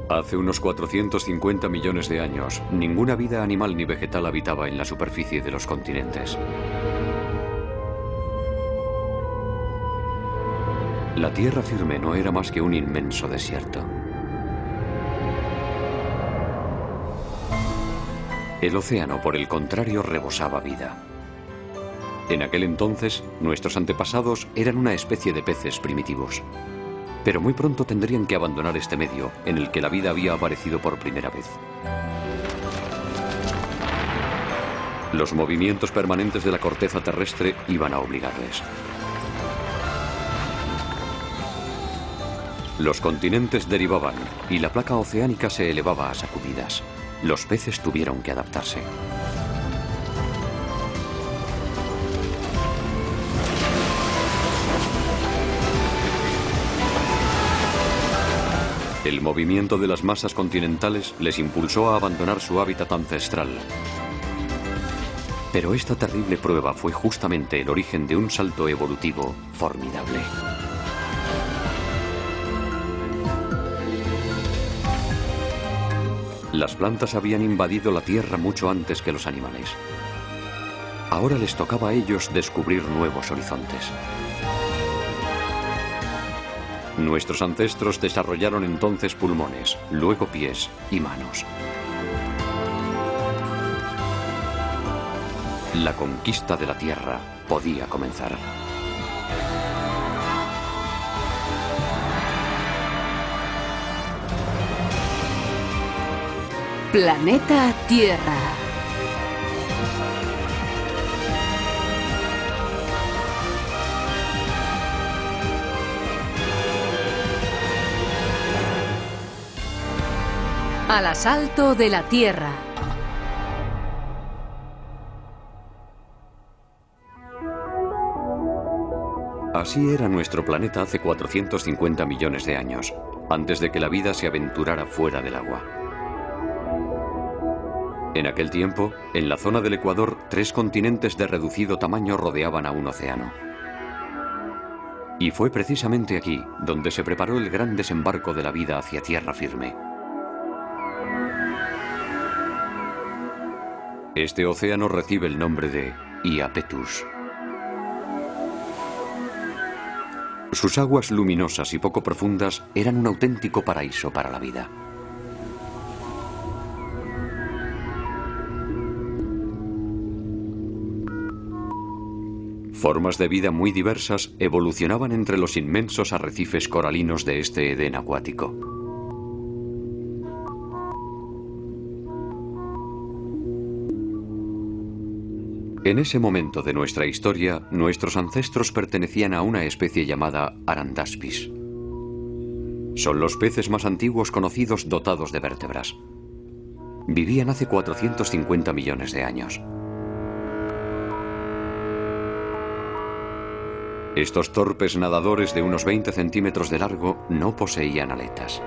Hace unos 450 millones de años, ninguna vida animal ni vegetal habitaba en la superficie de los continentes. La tierra firme no era más que un inmenso desierto. El océano, por el contrario, rebosaba vida. En aquel entonces, nuestros antepasados eran una especie de peces primitivos. Pero muy pronto tendrían que abandonar este medio en el que la vida había aparecido por primera vez. Los movimientos permanentes de la corteza terrestre iban a obligarles. Los continentes derivaban y la placa oceánica se elevaba a sacudidas. Los peces tuvieron que adaptarse. El movimiento de las masas continentales les impulsó a abandonar su hábitat ancestral. Pero esta terrible prueba fue justamente el origen de un salto evolutivo formidable. Las plantas habían invadido la Tierra mucho antes que los animales. Ahora les tocaba a ellos descubrir nuevos horizontes. Nuestros ancestros desarrollaron entonces pulmones, luego pies y manos. La conquista de la Tierra podía comenzar. Planeta Tierra. Al asalto de la Tierra. Así era nuestro planeta hace 450 millones de años, antes de que la vida se aventurara fuera del agua. En aquel tiempo, en la zona del Ecuador, 3 continentes de reducido tamaño rodeaban a un océano. Y fue precisamente aquí donde se preparó el gran desembarco de la vida hacia tierra firme. Este océano recibe el nombre de Iapetus. Sus aguas luminosas y poco profundas eran un auténtico paraíso para la vida. Formas de vida muy diversas evolucionaban entre los inmensos arrecifes coralinos de este Edén acuático. En ese momento de nuestra historia, nuestros ancestros pertenecían a una especie llamada Arandaspis. Son los peces más antiguos conocidos dotados de vértebras. Vivían hace 450 millones de años. Estos torpes nadadores de unos 20 centímetros de largo no poseían aletas.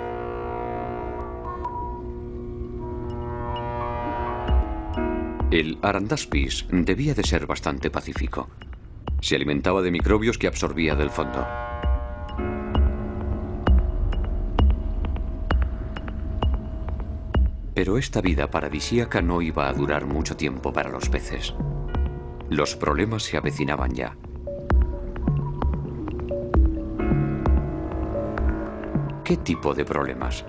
El Arandaspis debía de ser bastante pacífico. Se alimentaba de microbios que absorbía del fondo. Pero esta vida paradisíaca no iba a durar mucho tiempo para los peces. Los problemas se avecinaban ya. ¿Qué tipo de problemas?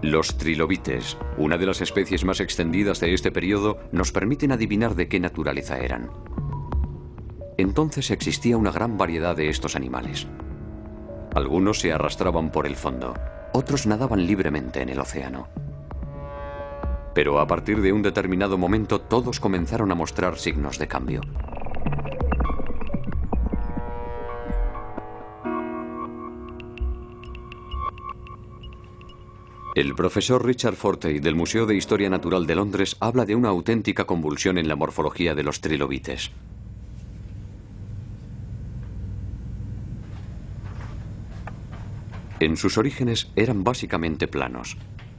Los trilobites, una de las especies más extendidas de este periodo, nos permiten adivinar de qué naturaleza eran. Entonces existía una gran variedad de estos animales. Algunos se arrastraban por el fondo, otros nadaban libremente en el océano. Pero a partir de un determinado momento todos comenzaron a mostrar signos de cambio. El profesor Richard Fortey del Museo de Historia Natural de Londres habla de una auténtica convulsión en la morfología de los trilobites. En sus orígenes eran básicamente planos,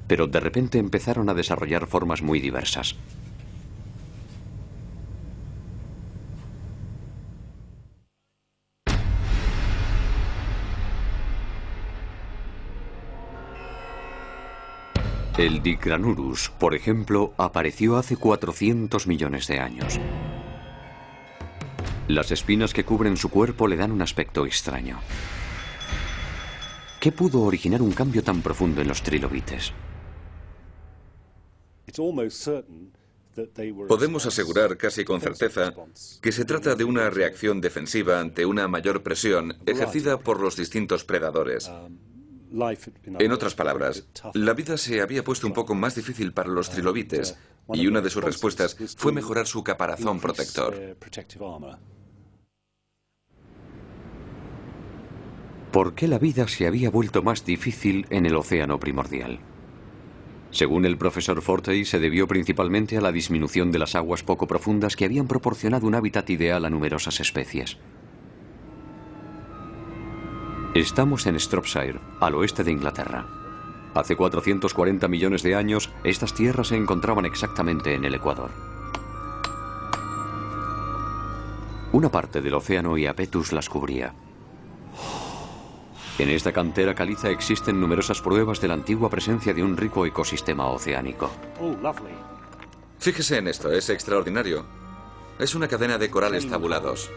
pero de repente empezaron a desarrollar formas muy diversas. El Dicranurus, por ejemplo, apareció hace 400 millones de años. Las espinas que cubren su cuerpo le dan un aspecto extraño. ¿Qué pudo originar un cambio tan profundo en los trilobites? Podemos asegurar casi con certeza que se trata de una reacción defensiva ante una mayor presión ejercida por los distintos predadores. En otras palabras, la vida se había puesto un poco más difícil para los trilobites y una de sus respuestas fue mejorar su caparazón protector. ¿Por qué la vida se había vuelto más difícil en el océano primordial? Según el profesor Fortey, se debió principalmente a la disminución de las aguas poco profundas que habían proporcionado un hábitat ideal a numerosas especies. Estamos en Shropshire, al oeste de Inglaterra. Hace 440 millones de años, estas tierras se encontraban exactamente en el Ecuador. Una parte del océano Iapetus las cubría. En esta cantera caliza existen numerosas pruebas de la antigua presencia de un rico ecosistema oceánico. Fíjese en esto, es extraordinario. Es una cadena de corales tabulados.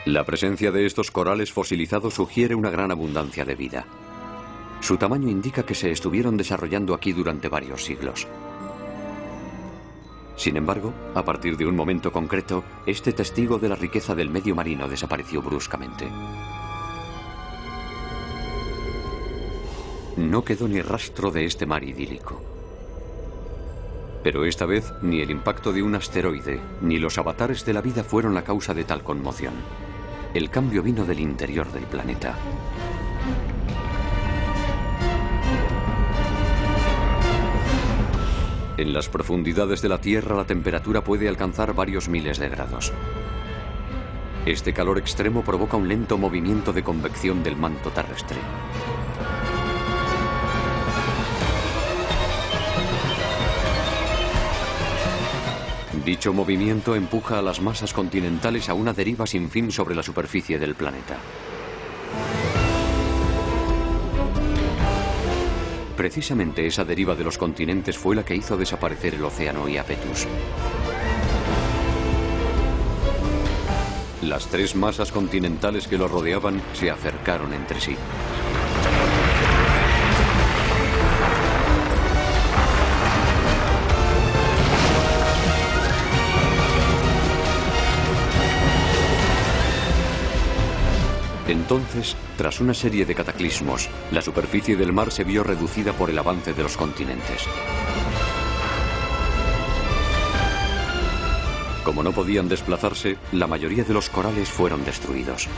La presencia de estos corales fosilizados sugiere una gran abundancia de vida. Su tamaño indica que se estuvieron desarrollando aquí durante varios siglos. Sin embargo, a partir de un momento concreto, este testigo de la riqueza del medio marino desapareció bruscamente. No quedó ni rastro de este mar idílico. Pero esta vez, ni el impacto de un asteroide, ni los avatares de la vida fueron la causa de tal conmoción. El cambio vino del interior del planeta. En las profundidades de la Tierra la temperatura puede alcanzar varios miles de grados. Este calor extremo provoca un lento movimiento de convección del manto terrestre. Dicho movimiento empuja a las masas continentales a una deriva sin fin sobre la superficie del planeta. Precisamente esa deriva de los continentes fue la que hizo desaparecer el océano Iapetus. Las tres masas continentales que lo rodeaban se acercaron entre sí. Entonces, tras una serie de cataclismos, la superficie del mar se vio reducida por el avance de los continentes. Como no podían desplazarse, la mayoría de los corales fueron destruidos.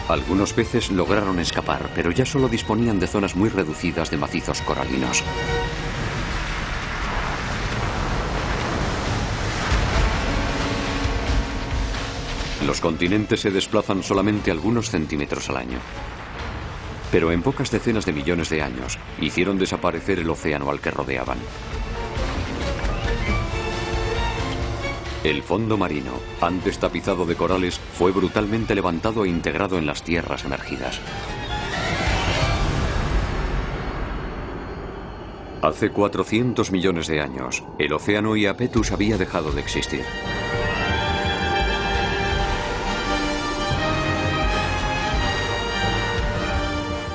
Algunos peces lograron escapar, pero ya solo disponían de zonas muy reducidas de macizos coralinos. Los continentes se desplazan solamente algunos centímetros al año. Pero en pocas decenas de millones de años, hicieron desaparecer el océano al que rodeaban. El fondo marino, antes tapizado de corales, fue brutalmente levantado e integrado en las tierras emergidas. Hace 400 millones de años, el océano Iapetus había dejado de existir.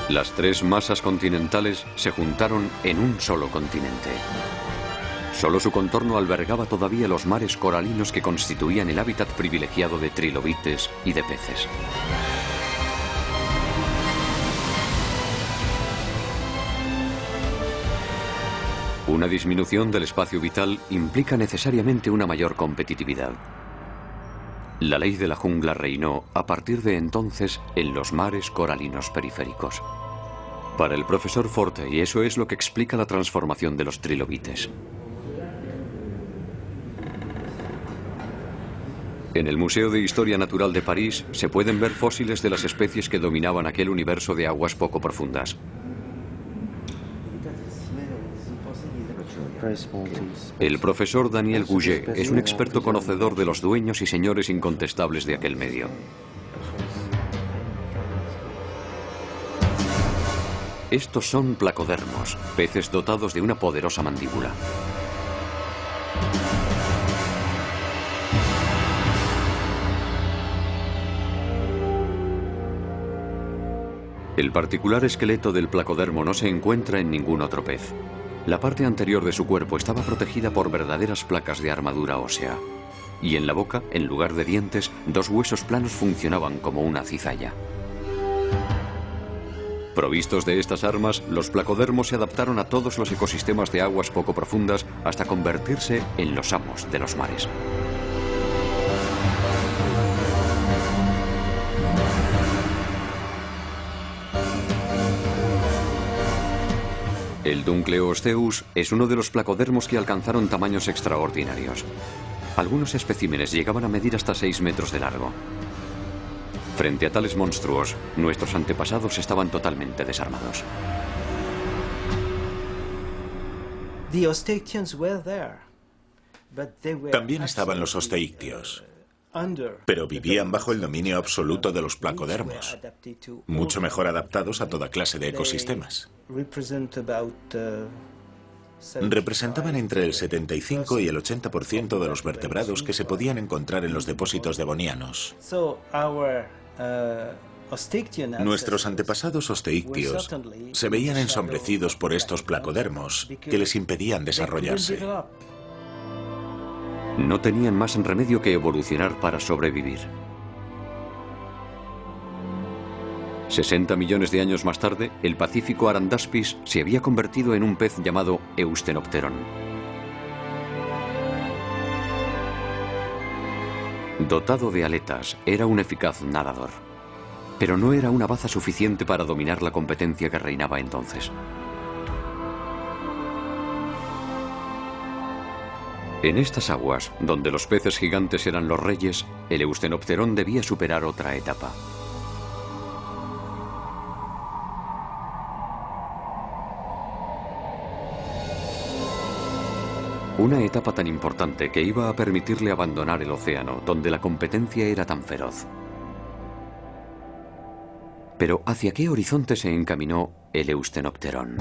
Las tres masas continentales se juntaron en un solo continente. Solo su contorno albergaba todavía los mares coralinos que constituían el hábitat privilegiado de trilobites y de peces. Una disminución del espacio vital implica necesariamente una mayor competitividad. La ley de la jungla reinó a partir de entonces en los mares coralinos periféricos. Para el profesor Fortey, eso es lo que explica la transformación de los trilobites. En el Museo de Historia Natural de París se pueden ver fósiles de las especies que dominaban aquel universo de aguas poco profundas. El profesor Daniel Gouget es un experto conocedor de los dueños y señores incontestables de aquel medio. Estos son placodermos, peces dotados de una poderosa mandíbula. El particular esqueleto del placodermo no se encuentra en ningún otro pez. La parte anterior de su cuerpo estaba protegida por verdaderas placas de armadura ósea. Y en la boca, en lugar de dientes, dos huesos planos funcionaban como una cizalla. Provistos de estas armas, los placodermos se adaptaron a todos los ecosistemas de aguas poco profundas hasta convertirse en los amos de los mares. El Dunkleosteus es uno de los placodermos que alcanzaron tamaños extraordinarios. Algunos especímenes llegaban a medir hasta 6 metros de largo. Frente a tales monstruos, nuestros antepasados estaban totalmente desarmados. También estaban los osteictios, pero vivían bajo el dominio absoluto de los placodermos, mucho mejor adaptados a toda clase de ecosistemas. Representaban entre el 75 y el 80% de los vertebrados que se podían encontrar en los depósitos devonianos. Nuestros antepasados osteictios se veían ensombrecidos por estos placodermos que les impedían desarrollarse. No tenían más remedio que evolucionar para sobrevivir. 60 millones de años más tarde, el Pacífico Arandaspis se había convertido en un pez llamado Eustenopteron. Dotado de aletas, era un eficaz nadador. Pero no era una baza suficiente para dominar la competencia que reinaba entonces. En estas aguas, donde los peces gigantes eran los reyes, el Eustenopteron debía superar otra etapa. Una etapa tan importante que iba a permitirle abandonar el océano, donde la competencia era tan feroz. Pero ¿hacia qué horizonte se encaminó el Eustenopteron?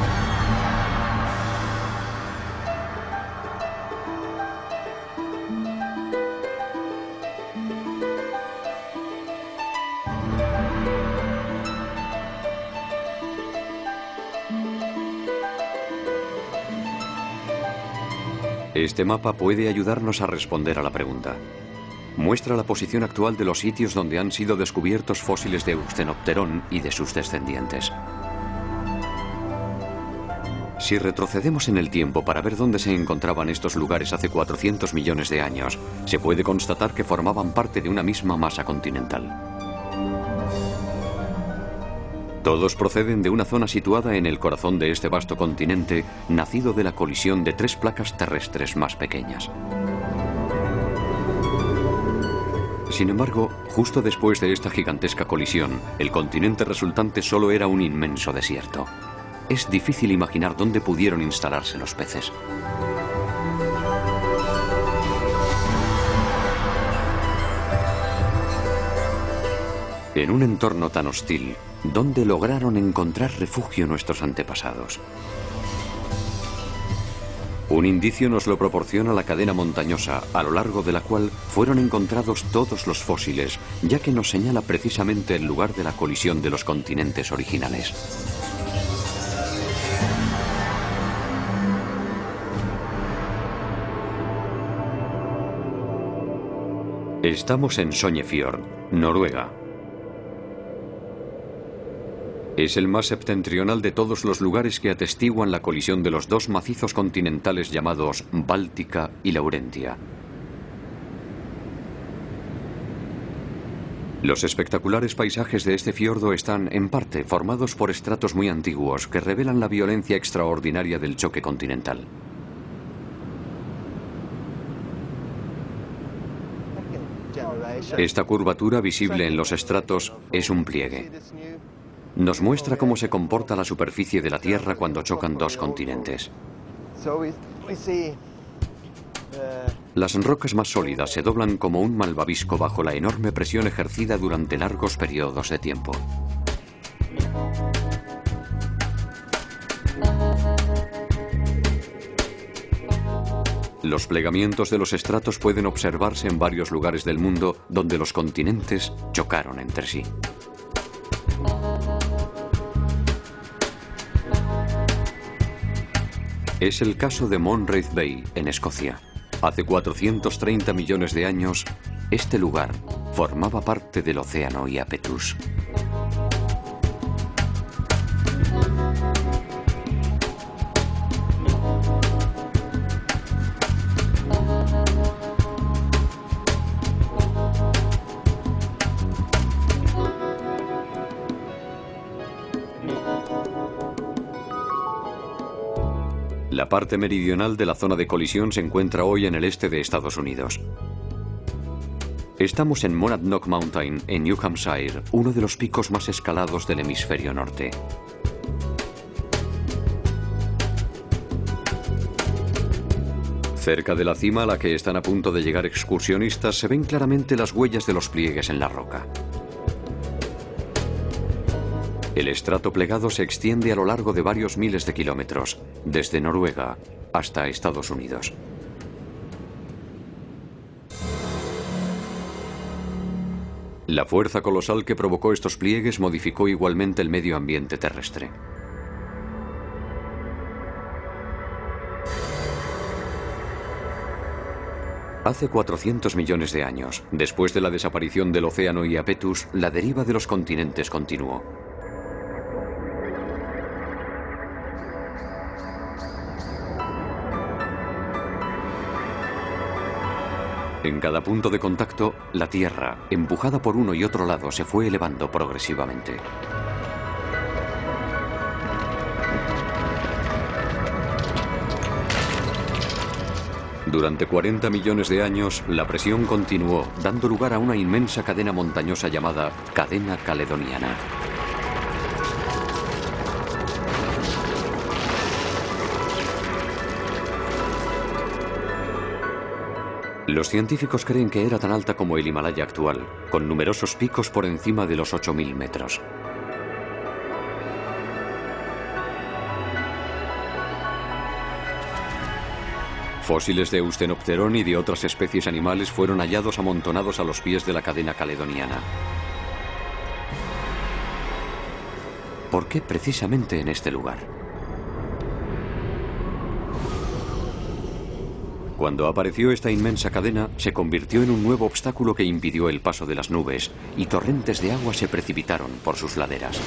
Este mapa puede ayudarnos a responder a la pregunta. Muestra la posición actual de los sitios donde han sido descubiertos fósiles de Eustenopteron y de sus descendientes. Si retrocedemos en el tiempo para ver dónde se encontraban estos lugares hace 400 millones de años, se puede constatar que formaban parte de una misma masa continental. Todos proceden de una zona situada en el corazón de este vasto continente, nacido de la colisión de 3 placas terrestres más pequeñas. Sin embargo, justo después de esta gigantesca colisión, el continente resultante solo era un inmenso desierto. Es difícil imaginar dónde pudieron instalarse los peces. En un entorno tan hostil, ¿dónde lograron encontrar refugio nuestros antepasados? Un indicio nos lo proporciona la cadena montañosa, a lo largo de la cual fueron encontrados todos los fósiles, ya que nos señala precisamente el lugar de la colisión de los continentes originales. Estamos en Sognefjord, Noruega. Es el más septentrional de todos los lugares que atestiguan la colisión de los dos macizos continentales llamados Báltica y Laurentia. Los espectaculares paisajes de este fiordo están, en parte, formados por estratos muy antiguos que revelan la violencia extraordinaria del choque continental. Esta curvatura visible en los estratos es un pliegue. Nos muestra cómo se comporta la superficie de la Tierra cuando chocan dos continentes. Las rocas más sólidas se doblan como un malvavisco bajo la enorme presión ejercida durante largos periodos de tiempo. Los plegamientos de los estratos pueden observarse en varios lugares del mundo donde los continentes chocaron entre sí. Es el caso de Monreith Bay, en Escocia. Hace 430 millones de años, este lugar formaba parte del océano Iapetus. La parte meridional de la zona de colisión se encuentra hoy en el este de Estados Unidos. Estamos en Monadnock Mountain, en New Hampshire, uno de los picos más escalados del hemisferio norte. Cerca de la cima a la que están a punto de llegar excursionistas se ven claramente las huellas de los pliegues en la roca. El estrato plegado se extiende a lo largo de varios miles de kilómetros, desde Noruega hasta Estados Unidos. La fuerza colosal que provocó estos pliegues modificó igualmente el medio ambiente terrestre. Hace 400 millones de años, después de la desaparición del océano Iapetus, la deriva de los continentes continuó. En cada punto de contacto, la Tierra, empujada por uno y otro lado, se fue elevando progresivamente. Durante 40 millones de años, la presión continuó, dando lugar a una inmensa cadena montañosa llamada Cadena Caledoniana. Los científicos creen que era tan alta como el Himalaya actual, con numerosos picos por encima de los 8.000 metros. Fósiles de Eusthenopterón y de otras especies animales fueron hallados amontonados a los pies de la cadena caledoniana. ¿Por qué precisamente en este lugar? Cuando apareció esta inmensa cadena, se convirtió en un nuevo obstáculo que impidió el paso de las nubes, y torrentes de agua se precipitaron por sus laderas.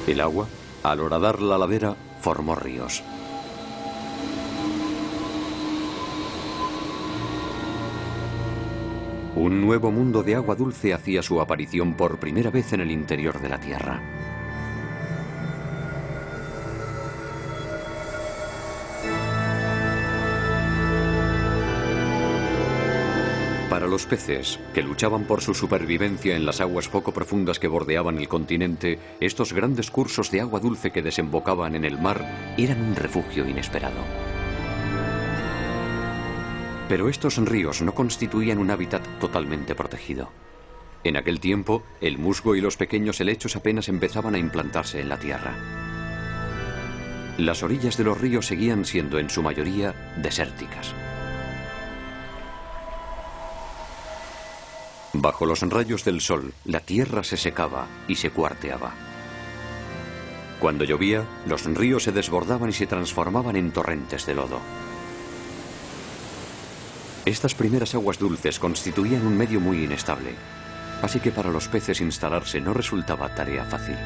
El agua, al horadar la ladera, formó ríos. Un nuevo mundo de agua dulce hacía su aparición por primera vez en el interior de la Tierra. Para los peces, que luchaban por su supervivencia en las aguas poco profundas que bordeaban el continente, estos grandes cursos de agua dulce que desembocaban en el mar eran un refugio inesperado. Pero estos ríos no constituían un hábitat totalmente protegido. En aquel tiempo, el musgo y los pequeños helechos apenas empezaban a implantarse en la tierra. Las orillas de los ríos seguían siendo en su mayoría desérticas. Bajo los rayos del sol, la tierra se secaba y se cuarteaba. Cuando llovía, los ríos se desbordaban y se transformaban en torrentes de lodo. Estas primeras aguas dulces constituían un medio muy inestable, así que para los peces instalarse no resultaba tarea fácil.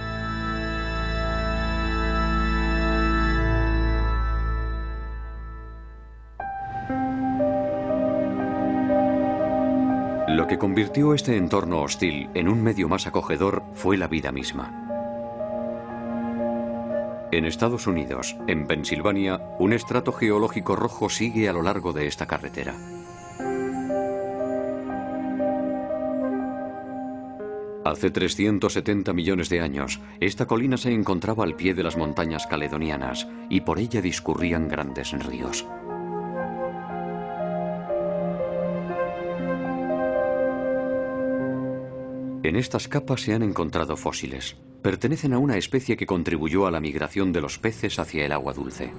Lo que convirtió este entorno hostil en un medio más acogedor fue la vida misma. En Estados Unidos, en Pensilvania, un estrato geológico rojo sigue a lo largo de esta carretera. Hace 370 millones de años, esta colina se encontraba al pie de las montañas caledonianas y por ella discurrían grandes ríos. En estas capas se han encontrado fósiles, pertenecen a una especie que contribuyó a la migración de los peces hacia el agua dulce.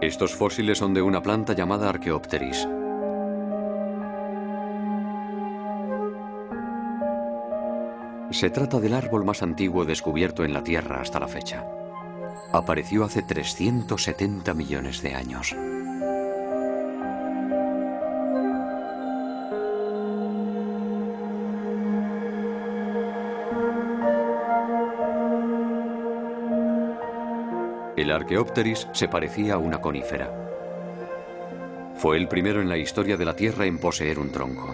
Estos fósiles son de una planta llamada Archaeopteris. Se trata del árbol más antiguo descubierto en la Tierra hasta la fecha. Apareció hace 370 millones de años. El Archaeopteris se parecía a una conífera. Fue el primero en la historia de la Tierra en poseer un tronco.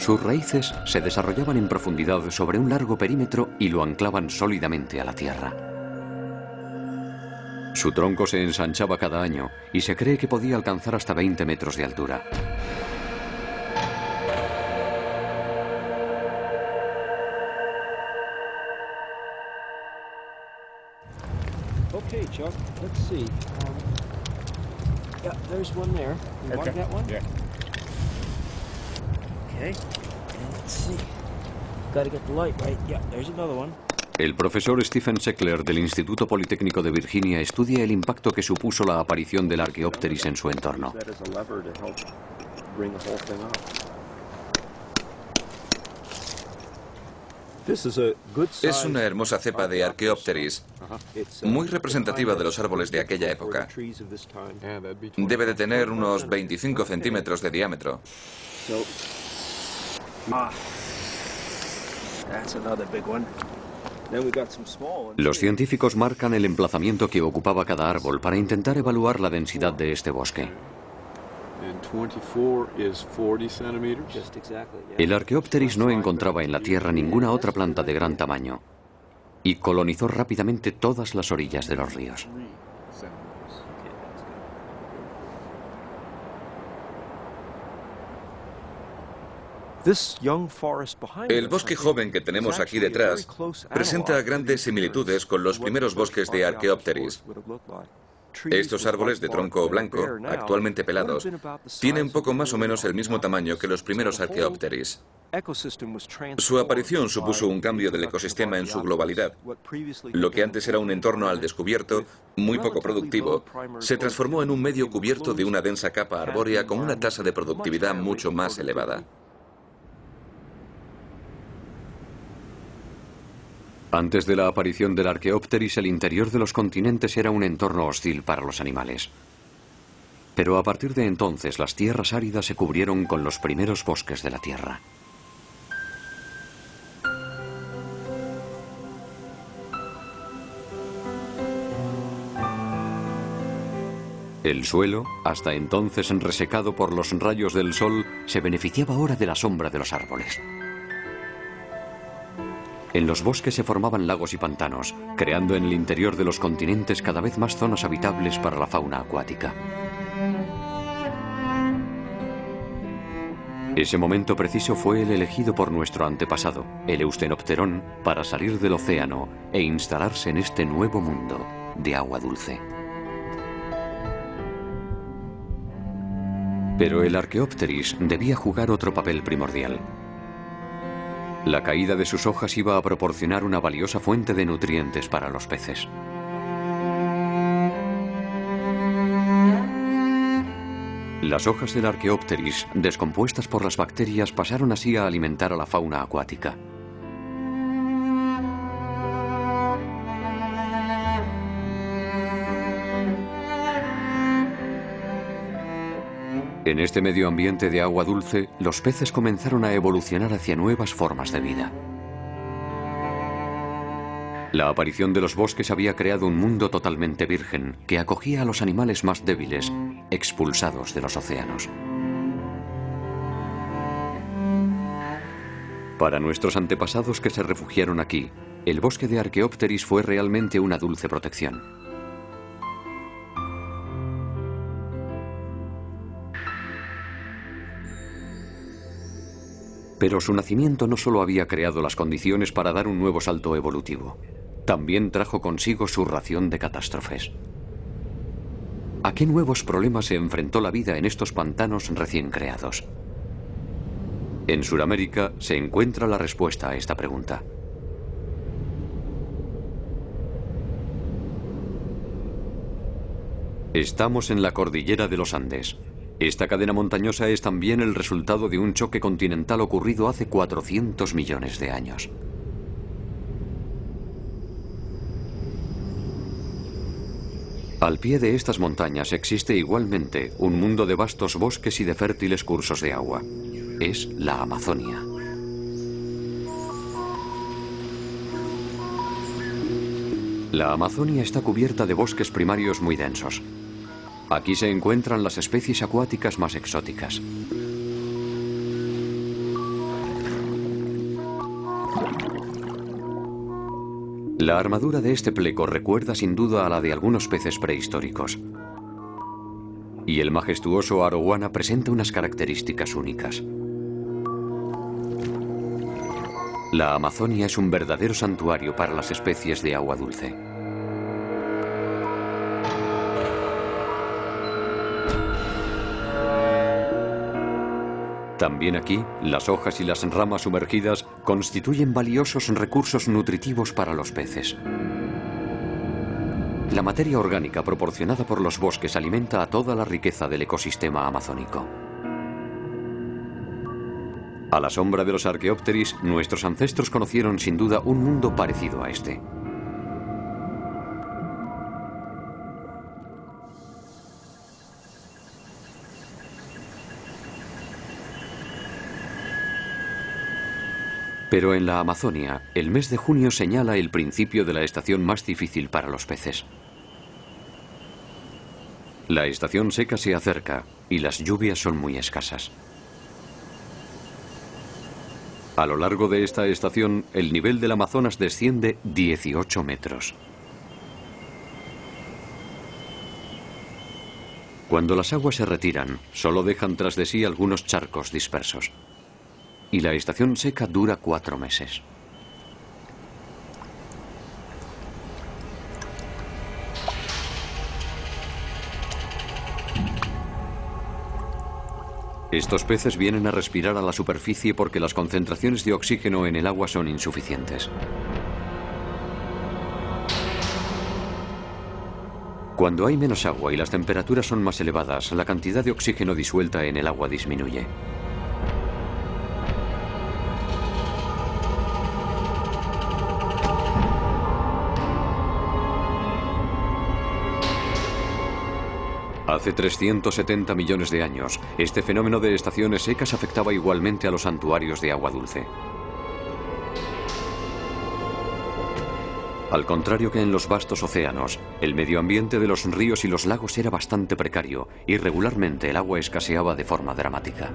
Sus raíces se desarrollaban en profundidad sobre un largo perímetro y lo anclaban sólidamente a la tierra. Su tronco se ensanchaba cada año y se cree que podía alcanzar hasta 20 metros de altura. Okay, Chuck, let's see. Yeah, there's one there. You want that one? Yeah. Okay, and let's see. Gotta get the light right. Yeah, there's another one. El profesor Stephen Seckler del Instituto Politécnico de Virginia estudia el impacto que supuso la aparición del Archaeopteris en su entorno. Es una hermosa cepa de Archaeopteris, muy representativa de los árboles de aquella época. Debe de tener unos 25 centímetros de diámetro. Los científicos marcan el emplazamiento que ocupaba cada árbol para intentar evaluar la densidad de este bosque. El Archaeopteris no encontraba en la Tierra ninguna otra planta de gran tamaño y colonizó rápidamente todas las orillas de los ríos. El bosque joven que tenemos aquí detrás presenta grandes similitudes con los primeros bosques de Archaeopteris. Estos árboles de tronco blanco, actualmente pelados, tienen poco más o menos el mismo tamaño que los primeros Archaeopteris. Su aparición supuso un cambio del ecosistema en su globalidad. Lo que antes era un entorno al descubierto, muy poco productivo, se transformó en un medio cubierto de una densa capa arbórea con una tasa de productividad mucho más elevada. Antes de la aparición del Archaeopteris, el interior de los continentes era un entorno hostil para los animales. Pero a partir de entonces, las tierras áridas se cubrieron con los primeros bosques de la Tierra. El suelo, hasta entonces resecado por los rayos del sol, se beneficiaba ahora de la sombra de los árboles. En los bosques se formaban lagos y pantanos, creando en el interior de los continentes cada vez más zonas habitables para la fauna acuática. Ese momento preciso fue el elegido por nuestro antepasado, el Eustenopterón, para salir del océano e instalarse en este nuevo mundo de agua dulce. Pero el Archaeopteris debía jugar otro papel primordial. La caída de sus hojas iba a proporcionar una valiosa fuente de nutrientes para los peces. Las hojas del Archaeopteris, descompuestas por las bacterias, pasaron así a alimentar a la fauna acuática. En este medio ambiente de agua dulce, los peces comenzaron a evolucionar hacia nuevas formas de vida. La aparición de los bosques había creado un mundo totalmente virgen que acogía a los animales más débiles, expulsados de los océanos. Para nuestros antepasados que se refugiaron aquí, el bosque de Archaeopteris fue realmente una dulce protección. Pero su nacimiento no solo había creado las condiciones para dar un nuevo salto evolutivo, también trajo consigo su ración de catástrofes. ¿A qué nuevos problemas se enfrentó la vida en estos pantanos recién creados? En Sudamérica se encuentra la respuesta a esta pregunta. Estamos en la cordillera de los Andes. Esta cadena montañosa es también el resultado de un choque continental ocurrido hace 400 millones de años. Al pie de estas montañas existe igualmente un mundo de vastos bosques y de fértiles cursos de agua. Es la Amazonia. La Amazonia está cubierta de bosques primarios muy densos. Aquí se encuentran las especies acuáticas más exóticas. La armadura de este pleco recuerda sin duda a la de algunos peces prehistóricos. Y el majestuoso arowana presenta unas características únicas. La Amazonia es un verdadero santuario para las especies de agua dulce. También aquí, las hojas y las ramas sumergidas constituyen valiosos recursos nutritivos para los peces. La materia orgánica proporcionada por los bosques alimenta a toda la riqueza del ecosistema amazónico. A la sombra de los Archaeopteris, nuestros ancestros conocieron sin duda un mundo parecido a este. Pero en la Amazonia, el mes de junio señala el principio de la estación más difícil para los peces. La estación seca se acerca y las lluvias son muy escasas. A lo largo de esta estación, el nivel del Amazonas desciende 18 metros. Cuando las aguas se retiran, solo dejan tras de sí algunos charcos dispersos. Y la estación seca dura 4 meses. Estos peces vienen a respirar a la superficie porque las concentraciones de oxígeno en el agua son insuficientes. Cuando hay menos agua y las temperaturas son más elevadas, la cantidad de oxígeno disuelta en el agua disminuye. Hace 370 millones de años, este fenómeno de estaciones secas afectaba igualmente a los santuarios de agua dulce. Al contrario que en los vastos océanos, el medio ambiente de los ríos y los lagos era bastante precario y regularmente el agua escaseaba de forma dramática.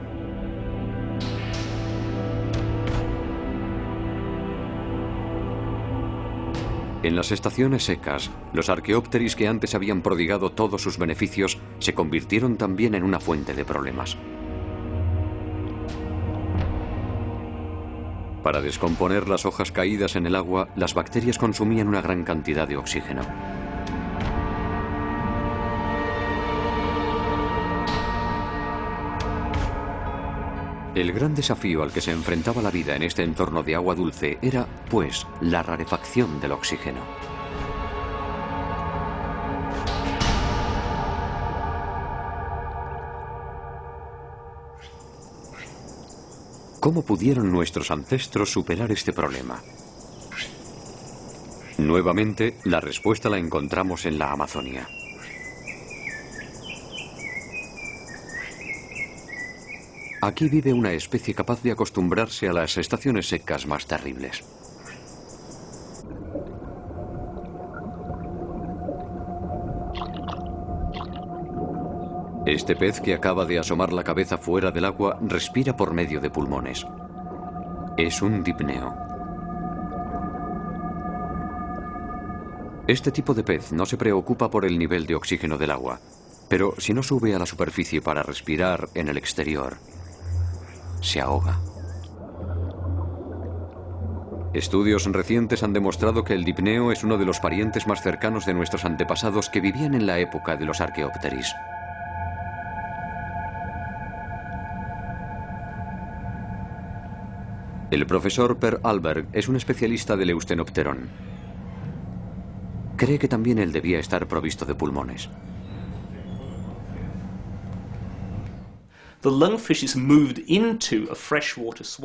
En las estaciones secas, los Archaeopteris que antes habían prodigado todos sus beneficios se convirtieron también en una fuente de problemas. Para descomponer las hojas caídas en el agua, las bacterias consumían una gran cantidad de oxígeno. El gran desafío al que se enfrentaba la vida en este entorno de agua dulce era, pues, la rarefacción del oxígeno. ¿Cómo pudieron nuestros ancestros superar este problema? Nuevamente, la respuesta la encontramos en la Amazonia. Aquí vive una especie capaz de acostumbrarse a las estaciones secas más terribles. Este pez que acaba de asomar la cabeza fuera del agua respira por medio de pulmones. Es un dipneo. Este tipo de pez no se preocupa por el nivel de oxígeno del agua, pero si no sube a la superficie para respirar en el exterior, se ahoga. Estudios recientes han demostrado que el dipneo es uno de los parientes más cercanos de nuestros antepasados que vivían en la época de los Archaeopteris. El profesor Per Alberg es un especialista del Eustenopteron. Cree que también él debía estar provisto de pulmones.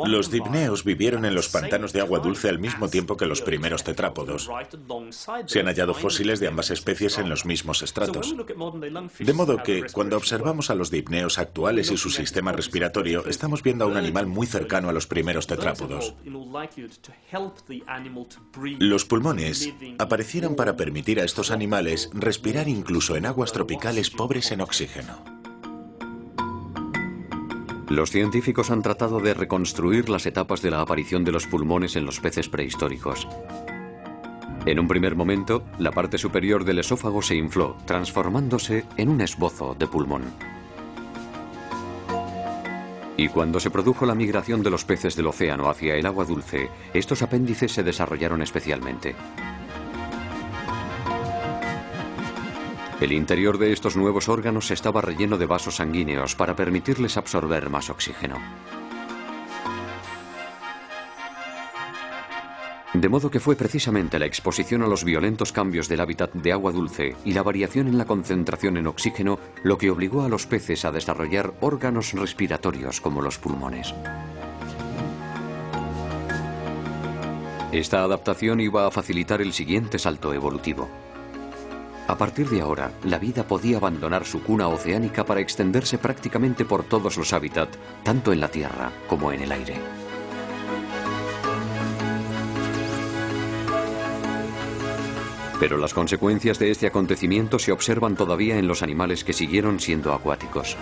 Los dipneos vivieron en los pantanos de agua dulce al mismo tiempo que los primeros tetrápodos. Se han hallado fósiles de ambas especies en los mismos estratos. De modo que, cuando observamos a los dipneos actuales y su sistema respiratorio, estamos viendo a un animal muy cercano a los primeros tetrápodos. Los pulmones aparecieron para permitir a estos animales respirar incluso en aguas tropicales pobres en oxígeno. Los científicos han tratado de reconstruir las etapas de la aparición de los pulmones en los peces prehistóricos. En un primer momento, la parte superior del esófago se infló, transformándose en un esbozo de pulmón. Y cuando se produjo la migración de los peces del océano hacia el agua dulce, estos apéndices se desarrollaron especialmente. El interior de estos nuevos órganos estaba relleno de vasos sanguíneos para permitirles absorber más oxígeno. De modo que fue precisamente la exposición a los violentos cambios del hábitat de agua dulce y la variación en la concentración en oxígeno lo que obligó a los peces a desarrollar órganos respiratorios como los pulmones. Esta adaptación iba a facilitar el siguiente salto evolutivo. A partir de ahora, la vida podía abandonar su cuna oceánica para extenderse prácticamente por todos los hábitats, tanto en la tierra como en el aire. Pero las consecuencias de este acontecimiento se observan todavía en los animales que siguieron siendo acuáticos.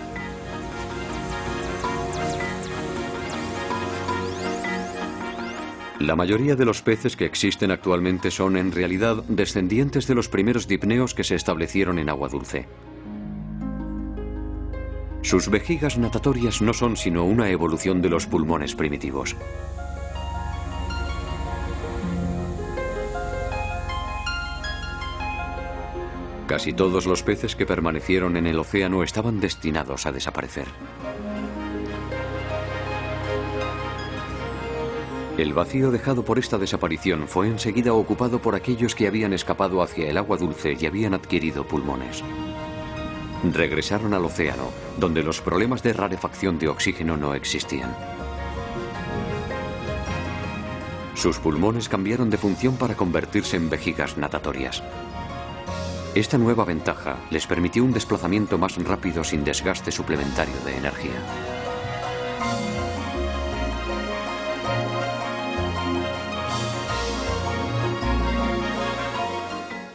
La mayoría de los peces que existen actualmente son, en realidad, descendientes de los primeros dipneos que se establecieron en agua dulce. Sus vejigas natatorias no son sino una evolución de los pulmones primitivos. Casi todos los peces que permanecieron en el océano estaban destinados a desaparecer. El vacío dejado por esta desaparición fue enseguida ocupado por aquellos que habían escapado hacia el agua dulce y habían adquirido pulmones. Regresaron al océano, donde los problemas de rarefacción de oxígeno no existían. Sus pulmones cambiaron de función para convertirse en vejigas natatorias. Esta nueva ventaja les permitió un desplazamiento más rápido sin desgaste suplementario de energía.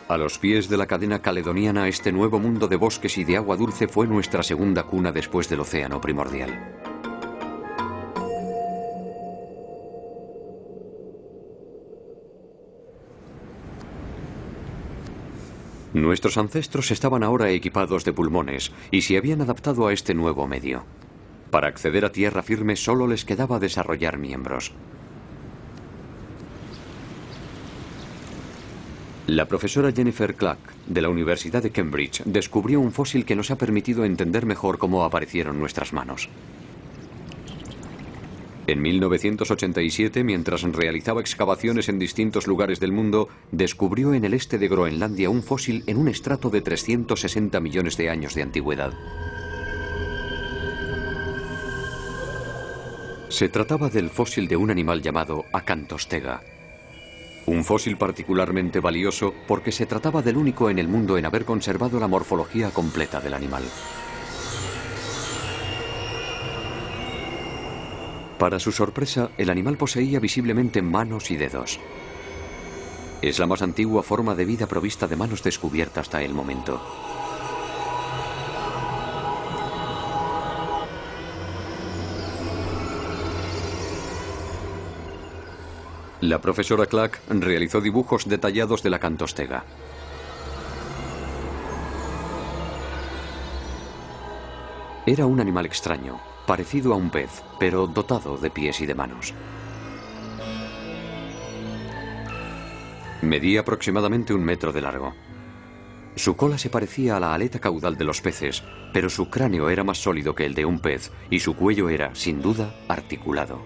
A los pies de la cadena caledoniana, este nuevo mundo de bosques y de agua dulce fue nuestra segunda cuna después del océano primordial. Nuestros ancestros estaban ahora equipados de pulmones y se habían adaptado a este nuevo medio. Para acceder a tierra firme solo les quedaba desarrollar miembros. La profesora Jennifer Clark, de la Universidad de Cambridge, descubrió un fósil que nos ha permitido entender mejor cómo aparecieron nuestras manos. En 1987, mientras realizaba excavaciones en distintos lugares del mundo, descubrió en el este de Groenlandia un fósil en un estrato de 360 millones de años de antigüedad. Se trataba del fósil de un animal llamado Acantostega. Un fósil particularmente valioso porque se trataba del único en el mundo en haber conservado la morfología completa del animal. Para su sorpresa, el animal poseía visiblemente manos y dedos. Es la más antigua forma de vida provista de manos descubierta hasta el momento. La profesora Clark realizó dibujos detallados de la Acantostega. Era un animal extraño, parecido a un pez, pero dotado de pies y de manos. Medía aproximadamente 1 metro de largo. Su cola se parecía a la aleta caudal de los peces, pero su cráneo era más sólido que el de un pez y su cuello era, sin duda, articulado.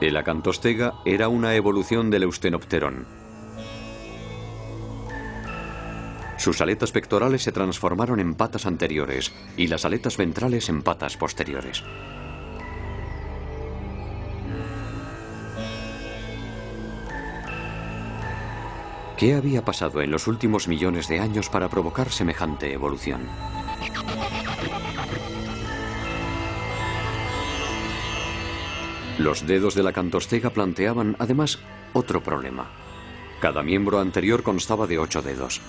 El acantostega era una evolución del Eustenopterón. Sus aletas pectorales se transformaron en patas anteriores y las aletas ventrales en patas posteriores. ¿Qué había pasado en los últimos millones de años para provocar semejante evolución? Los dedos de la acantostega planteaban, además, otro problema. Cada miembro anterior constaba de 8 dedos.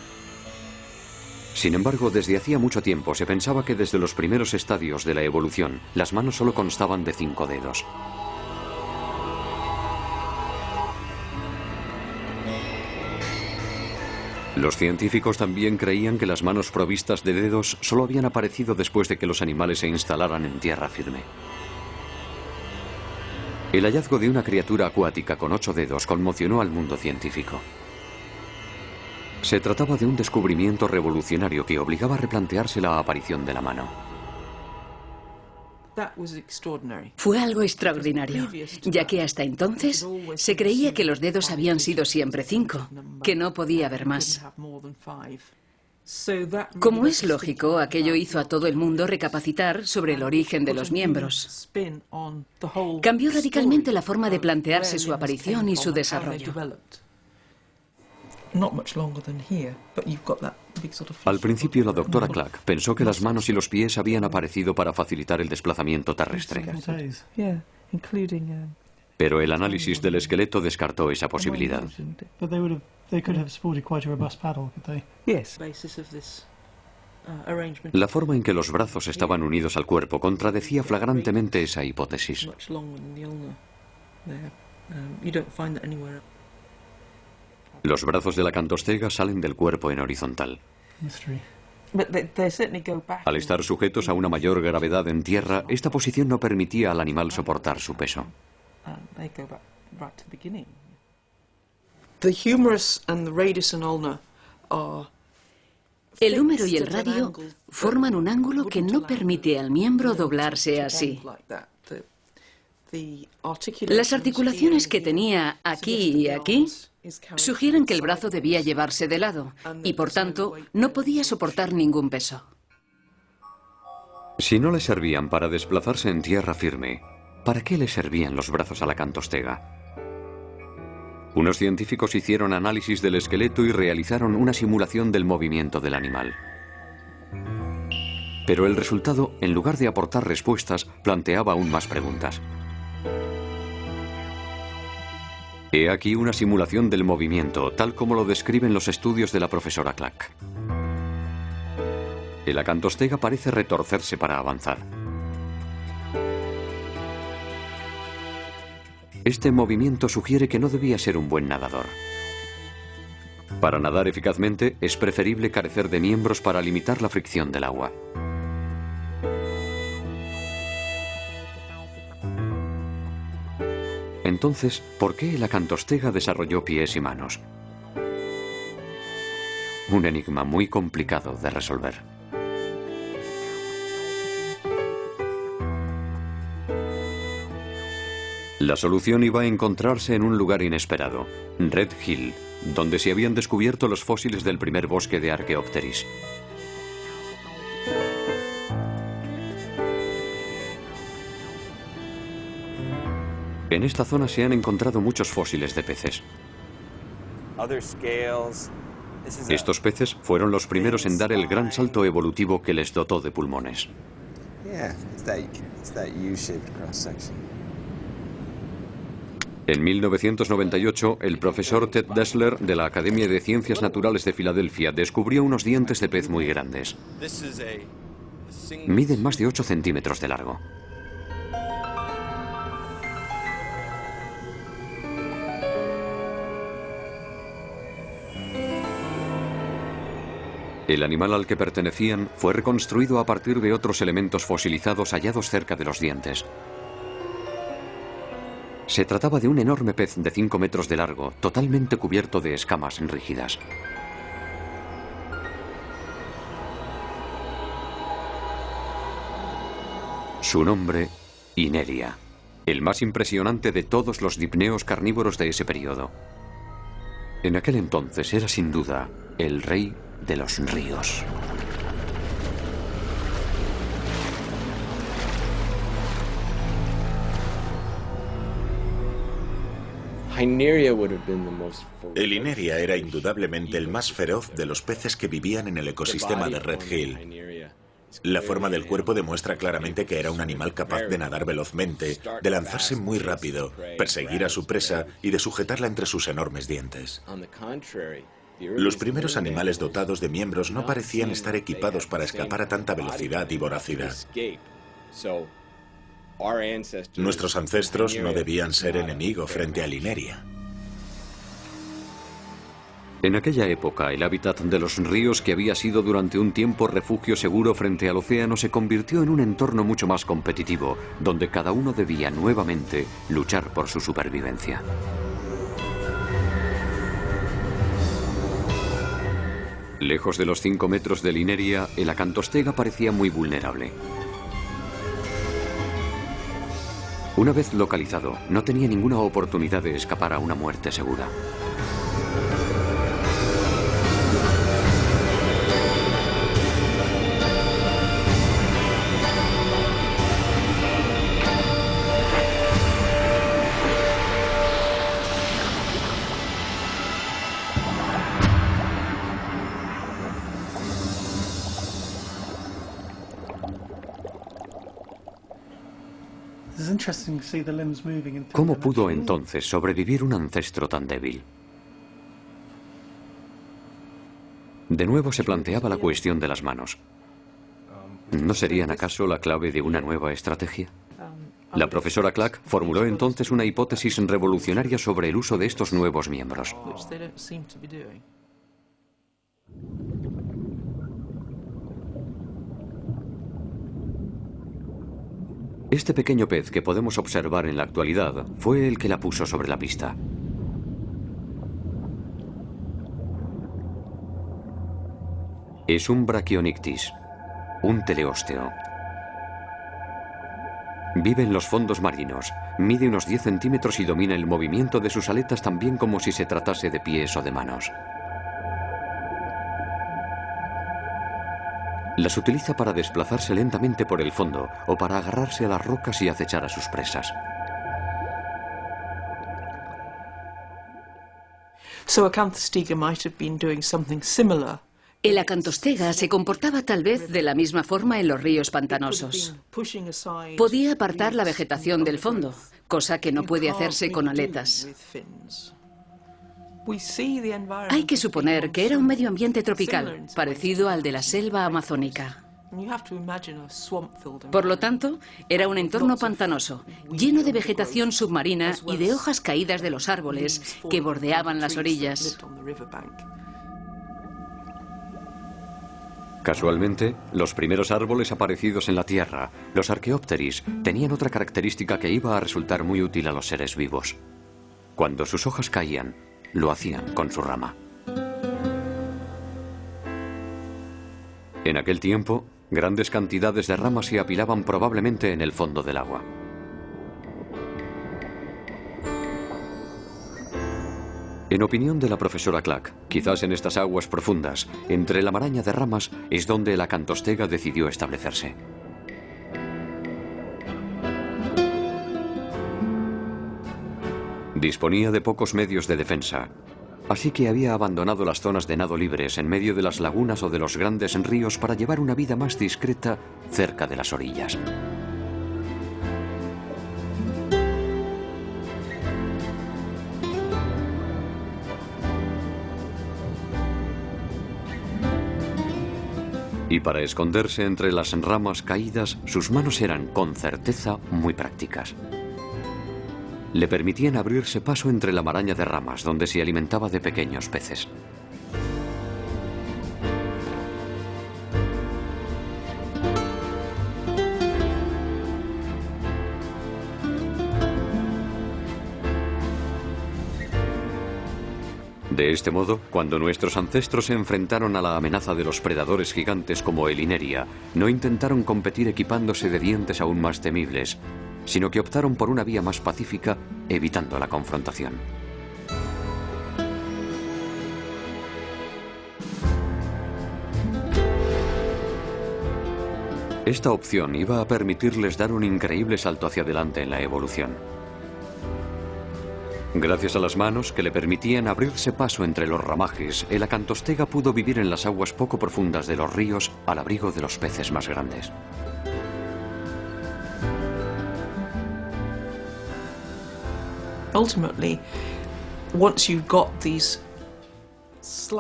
Sin embargo, desde hacía mucho tiempo se pensaba que desde los primeros estadios de la evolución, las manos solo constaban de 5 dedos. Los científicos también creían que las manos provistas de dedos solo habían aparecido después de que los animales se instalaran en tierra firme. El hallazgo de una criatura acuática con 8 dedos conmocionó al mundo científico. Se trataba de un descubrimiento revolucionario que obligaba a replantearse la aparición de la mano. Fue algo extraordinario, ya que hasta entonces se creía que los dedos habían sido siempre 5, que no podía haber más. Como es lógico, aquello hizo a todo el mundo recapacitar sobre el origen de los miembros. Cambió radicalmente la forma de plantearse su aparición y su desarrollo. Al principio, la doctora Clack pensó que las manos y los pies habían aparecido para facilitar el desplazamiento terrestre. Pero el análisis del esqueleto descartó esa posibilidad. La forma en que los brazos estaban unidos al cuerpo contradecía flagrantemente esa hipótesis. Los brazos de la acantostega salen del cuerpo en horizontal. Al estar sujetos a una mayor gravedad en tierra, esta posición no permitía al animal soportar su peso. El húmero y el radio forman un ángulo que no permite al miembro doblarse así. Las articulaciones que tenía aquí y aquí sugieren que el brazo debía llevarse de lado y, por tanto, no podía soportar ningún peso. Si no le servían para desplazarse en tierra firme, ¿para qué le servían los brazos a la acantostega? Unos científicos hicieron análisis del esqueleto y realizaron una simulación del movimiento del animal. Pero el resultado, en lugar de aportar respuestas, planteaba aún más preguntas. He aquí una simulación del movimiento, tal como lo describen los estudios de la profesora Clack. El acantostega parece retorcerse para avanzar. Este movimiento sugiere que no debía ser un buen nadador. Para nadar eficazmente, es preferible carecer de miembros para limitar la fricción del agua. Entonces, ¿por qué el acantostega desarrolló pies y manos? Un enigma muy complicado de resolver. La solución iba a encontrarse en un lugar inesperado, Red Hill, donde se habían descubierto los fósiles del primer bosque de Archaeopteris. En esta zona se han encontrado muchos fósiles de peces. Estos peces fueron los primeros en dar el gran salto evolutivo que les dotó de pulmones. En 1998, el profesor Ted Dessler de la Academia de Ciencias Naturales de Filadelfia descubrió unos dientes de pez muy grandes. Miden más de 8 centímetros de largo. El animal al que pertenecían fue reconstruido a partir de otros elementos fosilizados hallados cerca de los dientes. Se trataba de un enorme pez de 5 metros de largo, totalmente cubierto de escamas rígidas. Su nombre, Ineria, el más impresionante de todos los dipneos carnívoros de ese periodo. En aquel entonces era sin duda el rey de los ríos. El Ineria era indudablemente el más feroz de los peces que vivían en el ecosistema de Red Hill. La forma del cuerpo demuestra claramente que era un animal capaz de nadar velozmente, de lanzarse muy rápido, perseguir a su presa y de sujetarla entre sus enormes dientes. Los primeros animales dotados de miembros no parecían estar equipados para escapar a tanta velocidad y voracidad. Nuestros ancestros no debían ser enemigo frente al Ineria. En aquella época, el hábitat de los ríos, que había sido durante un tiempo refugio seguro frente al océano, se convirtió en un entorno mucho más competitivo, donde cada uno debía nuevamente luchar por su supervivencia. Lejos de los 5 metros del Ineria, el acantostega parecía muy vulnerable. Una vez localizado, no tenía ninguna oportunidad de escapar a una muerte segura. ¿Cómo pudo entonces sobrevivir un ancestro tan débil? De nuevo se planteaba la cuestión de las manos. ¿No serían acaso la clave de una nueva estrategia? La profesora Clack formuló entonces una hipótesis revolucionaria sobre el uso de estos nuevos miembros. Este pequeño pez que podemos observar en la actualidad fue el que la puso sobre la pista. Es un Brachionictis, un teleósteo. Vive en los fondos marinos, mide unos 10 centímetros y domina el movimiento de sus aletas tan bien como si se tratase de pies o de manos. Las utiliza para desplazarse lentamente por el fondo o para agarrarse a las rocas y acechar a sus presas. El acantostega se comportaba tal vez de la misma forma en los ríos pantanosos. Podía apartar la vegetación del fondo, cosa que no puede hacerse con aletas. Hay que suponer que era un medio ambiente tropical, parecido al de la selva amazónica. Por lo tanto, era un entorno pantanoso, lleno de vegetación submarina y de hojas caídas de los árboles que bordeaban las orillas. Casualmente, los primeros árboles aparecidos en la Tierra, los Archaeopteris, tenían otra característica que iba a resultar muy útil a los seres vivos. Cuando sus hojas caían, lo hacían con su rama. En aquel tiempo, grandes cantidades de ramas se apilaban probablemente en el fondo del agua. En opinión de la profesora Clack, quizás en estas aguas profundas, entre la maraña de ramas, es donde el acantostega decidió establecerse. Disponía de pocos medios de defensa, así que había abandonado las zonas de nado libres en medio de las lagunas o de los grandes ríos para llevar una vida más discreta cerca de las orillas. Y para esconderse entre las ramas caídas, sus manos eran, con certeza, muy prácticas. Le permitían abrirse paso entre la maraña de ramas, donde se alimentaba de pequeños peces. De este modo, cuando nuestros ancestros se enfrentaron a la amenaza de los predadores gigantes como el Ineria, no intentaron competir equipándose de dientes aún más temibles, sino que optaron por una vía más pacífica, evitando la confrontación. Esta opción iba a permitirles dar un increíble salto hacia adelante en la evolución. Gracias a las manos que le permitían abrirse paso entre los ramajes, el acantostega pudo vivir en las aguas poco profundas de los ríos al abrigo de los peces más grandes.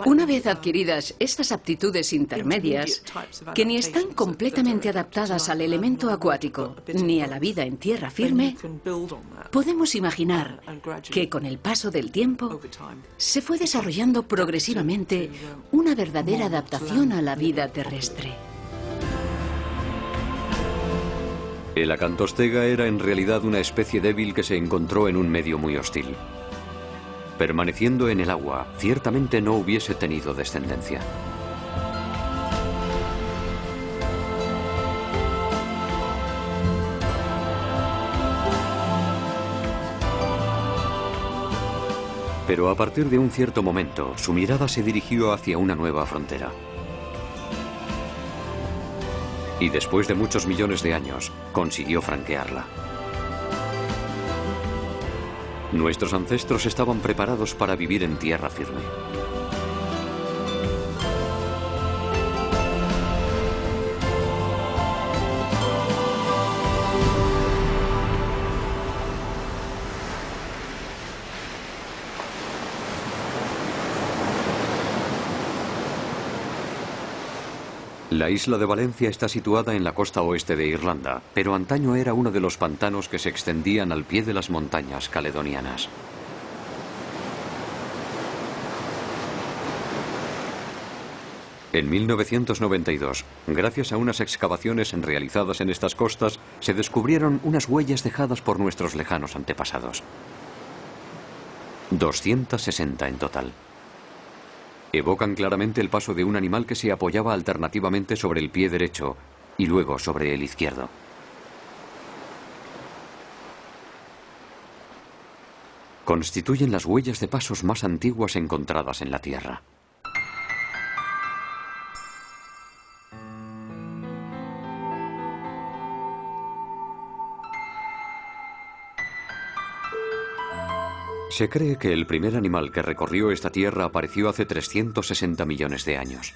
Una vez adquiridas estas aptitudes intermedias, que ni están completamente adaptadas al elemento acuático ni a la vida en tierra firme, podemos imaginar que con el paso del tiempo se fue desarrollando progresivamente una verdadera adaptación a la vida terrestre. El acantostega era en realidad una especie débil que se encontró en un medio muy hostil. Permaneciendo en el agua, ciertamente no hubiese tenido descendencia. Pero a partir de un cierto momento, su mirada se dirigió hacia una nueva frontera. Y después de muchos millones de años, consiguió franquearla. Nuestros ancestros estaban preparados para vivir en tierra firme. La isla de Valencia está situada en la costa oeste de Irlanda, pero antaño era uno de los pantanos que se extendían al pie de las montañas caledonianas. En 1992, gracias a unas excavaciones realizadas en estas costas, se descubrieron unas huellas dejadas por nuestros lejanos antepasados. 260 en total. Evocan claramente el paso de un animal que se apoyaba alternativamente sobre el pie derecho y luego sobre el izquierdo. Constituyen las huellas de pasos más antiguas encontradas en la Tierra. Se cree que el primer animal que recorrió esta tierra apareció hace 360 millones de años.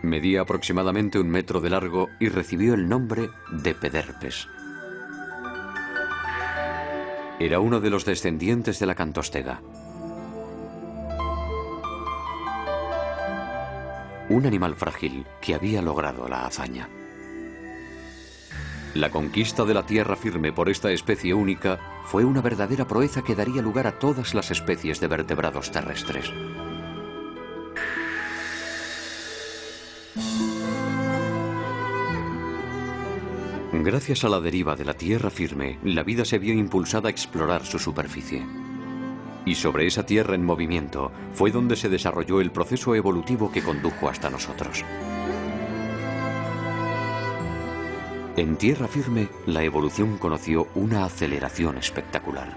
Medía aproximadamente 1 metro de largo y recibió el nombre de Pederpes. Era uno de los descendientes de la acantostega. Un animal frágil que había logrado la hazaña. La conquista de la tierra firme por esta especie única fue una verdadera proeza que daría lugar a todas las especies de vertebrados terrestres. Gracias a la deriva de la tierra firme, la vida se vio impulsada a explorar su superficie. Y sobre esa tierra en movimiento fue donde se desarrolló el proceso evolutivo que condujo hasta nosotros. En tierra firme, la evolución conoció una aceleración espectacular.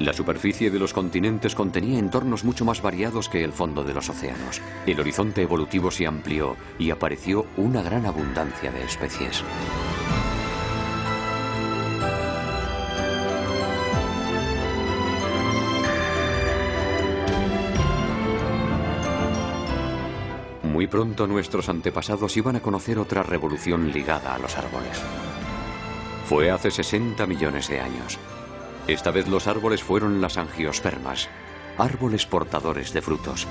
La superficie de los continentes contenía entornos mucho más variados que el fondo de los océanos. El horizonte evolutivo se amplió y apareció una gran abundancia de especies. Muy pronto nuestros antepasados iban a conocer otra revolución ligada a los árboles. Fue hace 60 millones de años. Esta vez los árboles fueron las angiospermas, árboles portadores de frutos.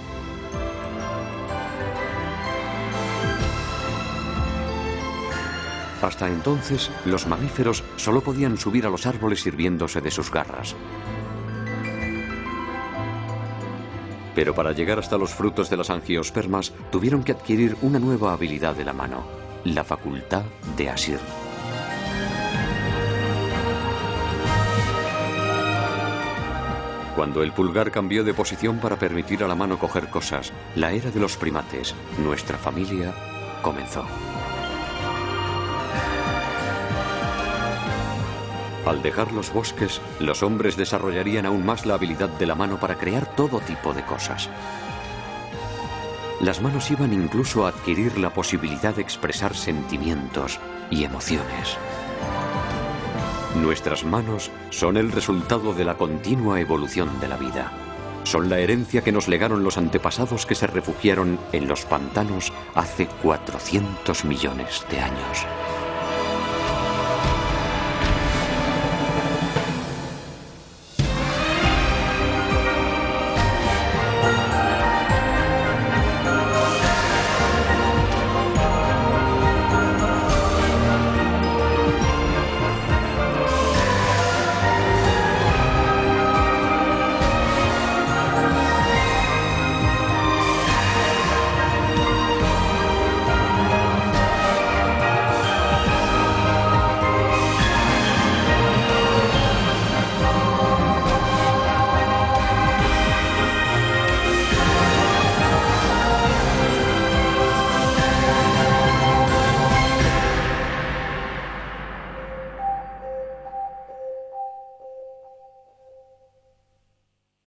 Hasta entonces, los mamíferos solo podían subir a los árboles sirviéndose de sus garras. Pero para llegar hasta los frutos de las angiospermas tuvieron que adquirir una nueva habilidad de la mano, la facultad de asir. Cuando el pulgar cambió de posición para permitir a la mano coger cosas, la era de los primates, nuestra familia, comenzó. Al dejar los bosques, los hombres desarrollarían aún más la habilidad de la mano para crear todo tipo de cosas. Las manos iban incluso a adquirir la posibilidad de expresar sentimientos y emociones. Nuestras manos son el resultado de la continua evolución de la vida. Son la herencia que nos legaron los antepasados que se refugiaron en los pantanos hace 400 millones de años.